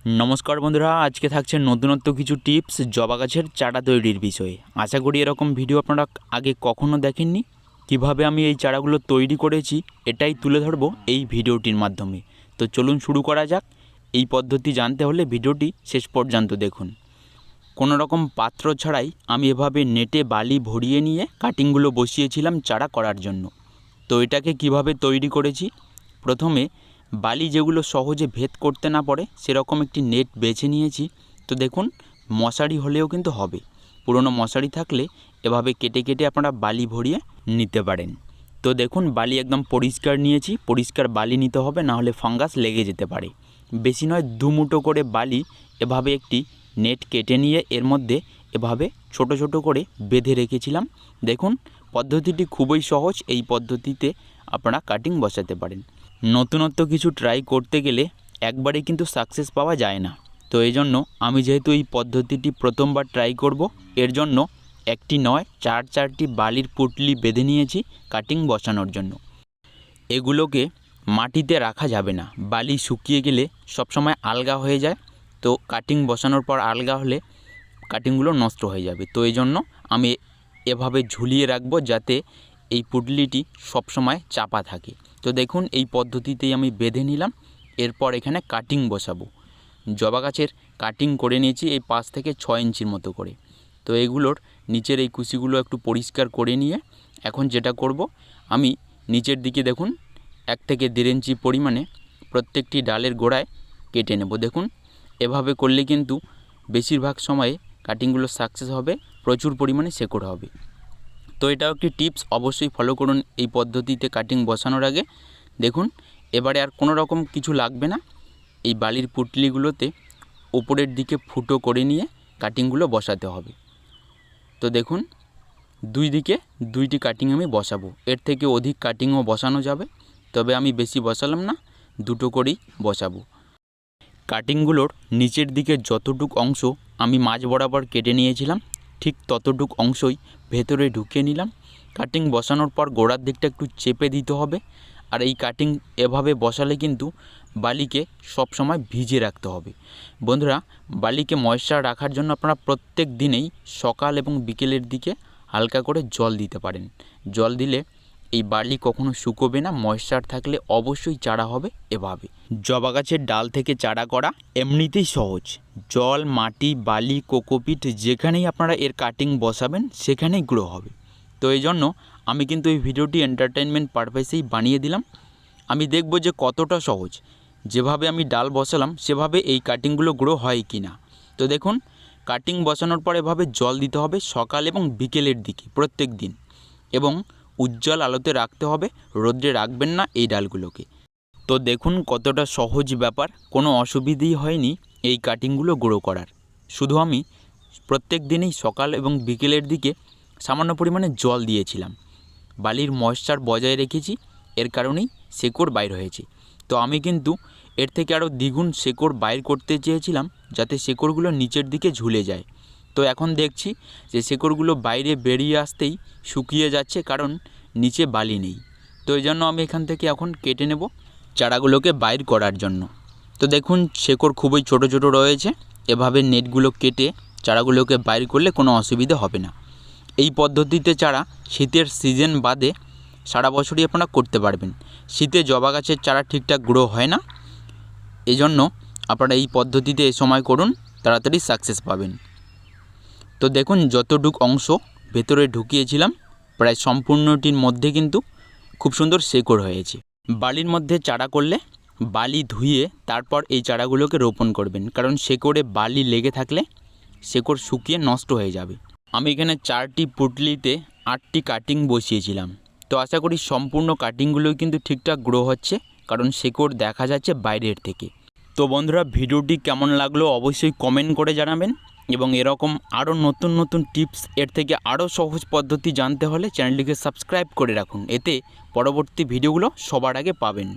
नमस्कार बंधुरा आज के থাকছে নতুনত্ব কিছু টিপস জবা গাছের চারা তৈরির বিষয়ে। আশা করি এরকম ভিডিও আপনারা আগে কখনো দেখেননি। কিভাবে আমি এই চারাগুলো তৈরি করেছি এটাই তুলে ধরব এই ভিডিওটির মাধ্যমে। তো চলুন শুরু করা যাক। এই পদ্ধতি জানতে হলে ভিডিওটি শেষ পর্যন্ত দেখুন। কোনো রকম পাত্র ছাড়াই আমি এভাবে নেটে বালি ভরিয়ে নিয়ে কাটিংগুলো বসিয়েছিলাম চারা করার জন্য। তো এটাকে কিভাবে তৈরি করেছি, প্রথমে বালি যেগুলো সহজে ভেদ করতে না পারে সেরকম একটি নেট বেছে নিয়েছি। তো দেখুন, মশারি হলেও কিন্তু হবে, পুরনো মশারি থাকলে এভাবে কেটে কেটে আপনারা বালি ভরিয়ে নিতে পারেন। তো দেখুন, বালি একদম পরিষ্কার নিয়েছি, পরিষ্কার বালি নিতে হবে, না হলে ফাঙ্গাস লেগে যেতে পারে। বেশি নয়, 2 মুঠো করে বালি এভাবে একটি নেট কেটে নিয়ে এর মধ্যে এভাবে ছোট ছোট করে বেঁধে রেখেছিলাম। দেখুন, পদ্ধতিটি খুবই সহজ, এই পদ্ধতিতে আপনারা কাটিং বসাতে পারেন। নতুনত্ব কিছু ট্রাই করতে গেলে একবারে কিন্তু সাকসেস পাওয়া যায় না। তো এই জন্য আমি যেহেতু এই পদ্ধতিটি প্রথমবার ট্রাই করব, এর জন্য একটি নয় 4-4টি বালির পুটলি বেঁধে নিয়েছি কাটিং বসানোর জন্য। এগুলোকে মাটিতে রাখা যাবে না, বালি শুকিয়ে গেলে সবসময় আলগা হয়ে যায়। তো কাটিং বসানোর পর আলগা হলে কাটিংগুলো নষ্ট হয়ে যাবে। তো এই জন্য আমি এভাবে ঝুলিয়ে রাখবো যাতে এই পুটলিটি সবসময় চাপা থাকে। তো দেখুন, এই পদ্ধতিতেই আমি বেঁধে নিলাম। এরপর এখানে কাটিং বসাবো। জবা গাছের কাটিং করে নিয়েছি এই 5 থেকে 6 ইঞ্চির মতো করে। তো এগুলোর নিচের এই কুচিগুলো একটু পরিষ্কার করে নিয়ে এখন যেটা করব, আমি নিচের দিকে দেখুন 1 থেকে 1.5 ইঞ্চি পরিমাণে প্রত্যেকটি ডালের গোড়ায় কেটে নেব। দেখুন, এভাবে করলে কিন্তু বেশিরভাগ সময়ে কাটিংগুলো সাকসেস হবে, প্রচুর পরিমাণে শেকড় হবে। তো এটাও একটি টিপস, অবশ্যই ফলো করুন এই পদ্ধতিতে কাটিং বসানোর আগে। দেখুন, এবারে আর কোনো রকম কিছু লাগবে না। এই বালির পুটলিগুলোতে উপরের দিকে ফুটো করে নিয়ে কাটিংগুলো বসাতে হবে। তো দেখুন, 2 দিকে 2টি কাটিং আমি বসাবো। এর থেকে অধিক কাটিংও বসানো যাবে, তবে আমি বেশি বসালাম না, 2টো করেই বসাবো। কাটিংগুলোর নিচের দিকে যতটুক অংশ আমি মাঝ বরাবর কেটে নিয়েছিলাম, ঠিক ততটুক অংশই ভেতরে ঢুকিয়ে নিলাম। কাটিং বসানোর পর গোড়ার দিকটা একটু চেপে দিতে হবে। আর এই কাটিং এভাবে বসালে কিন্তু বালিকে সব সময় ভিজে রাখতে হবে। বন্ধুরা, বালিকে ময়েশ্চার রাখার জন্য আপনারা প্রত্যেক দিনেই সকাল এবং বিকেলের দিকে হালকা করে জল দিতে পারেন। জল দিলে এই বালি কখনো শুকোবে না, ময়েশ্চার থাকলে অবশ্যই চারা হবে। এভাবে জবা গাছের ডাল থেকে চারা করা এমনিতেই সহজ। জল, মাটি, বালি, কোকোপিট যেখানেই আপনারা এর কাটিং বসাবেন সেখানেই গ্রো হবে। তো এই জন্য আমি কিন্তু এই ভিডিওটি এন্টারটেনমেন্ট পারপাসেই বানিয়ে দিলাম। আমি দেখব যে কতটা সহজ, যেভাবে আমি ডাল বসালাম সেভাবে এই কাটিংগুলো গ্রো হয় কি না। তো দেখুন, কাটিং বসানোর পর এভাবে জল দিতে হবে সকাল এবং বিকেলের দিকে প্রত্যেক দিন, এবং উজ্জ্বল আলোতে রাখতে হবে, রোদ্রে রাখবেন না এই ডালগুলোকে। তো দেখুন কতটা সহজ ব্যাপার, কোনো অসুবিধেই হয়নি এই কাটিংগুলো গ্রো করার। শুধু আমি প্রত্যেক দিনই সকাল এবং বিকেলের দিকে সামান্য পরিমাণে জল দিয়েছিলাম। বালির ময়েশ্চার বজায় রেখেছি, এর কারণেই শেকড় বাইর হয়েছে। তো আমি কিন্তু এর থেকে আরও দ্বিগুণ শেকড় বাইর করতে চেয়েছিলাম, যাতে শেকড়গুলো নিচের দিকে ঝুলে যায়। তো এখন দেখছি যে শেকড়গুলো বাইরে বেরিয়ে আসতেই শুকিয়ে যাচ্ছে, কারণ নিচে বালি নেই। তো এই জন্য আমি এখান থেকে এখন কেটে নেব চারাগুলোকে বাইর করার জন্য। তো দেখুন, শেকড় খুবই ছোট ছোট রয়েছে। এভাবে নেটগুলো কেটে চারাগুলোকে বাইর করলে কোনো অসুবিধা হবে না। এই পদ্ধতিতে চারা শীতের সিজন বাদে সারা বছরই আপনারা করতে পারবেন। শীতে জবা গাছের চারা ঠিকঠাক গ্রো হয় না, এজন্য আপনারা এই পদ্ধতিতে এ সময় করুন, তাড়াতাড়ি সাকসেস পাবেন। তো দেখুন, যতটুক অংশ ভেতরে ঢুকিয়েছিলাম প্রায় সম্পূর্ণটির মধ্যে কিন্তু খুব সুন্দর শেকড় হয়েছে। বালির মধ্যে চারা করলে বালি ধুয়ে তারপর এই চারাগুলোকে রোপণ করবেন, কারণ শেকড়ে বালি লেগে থাকলে শেকড় শুকিয়ে নষ্ট হয়ে যাবে। আমি এখানে 4টি পুটলিতে 8টি কাটিং বসিয়েছিলাম। তো আশা করি সম্পূর্ণ কাটিংগুলোই কিন্তু ঠিকঠাক গ্রো হচ্ছে, কারণ শেকড় দেখা যাচ্ছে বাইরের থেকে। তো বন্ধুরা, ভিডিওটি কেমন লাগলো অবশ্যই কমেন্ট করে জানাবেন, এবং এরকম আরও নতুন নতুন টিপস, এর থেকে আরও সহজ পদ্ধতি জানতে হলে চ্যানেলটিকে সাবস্ক্রাইব করে রাখুন, এতে পরবর্তী ভিডিওগুলো সবার আগে পাবেন।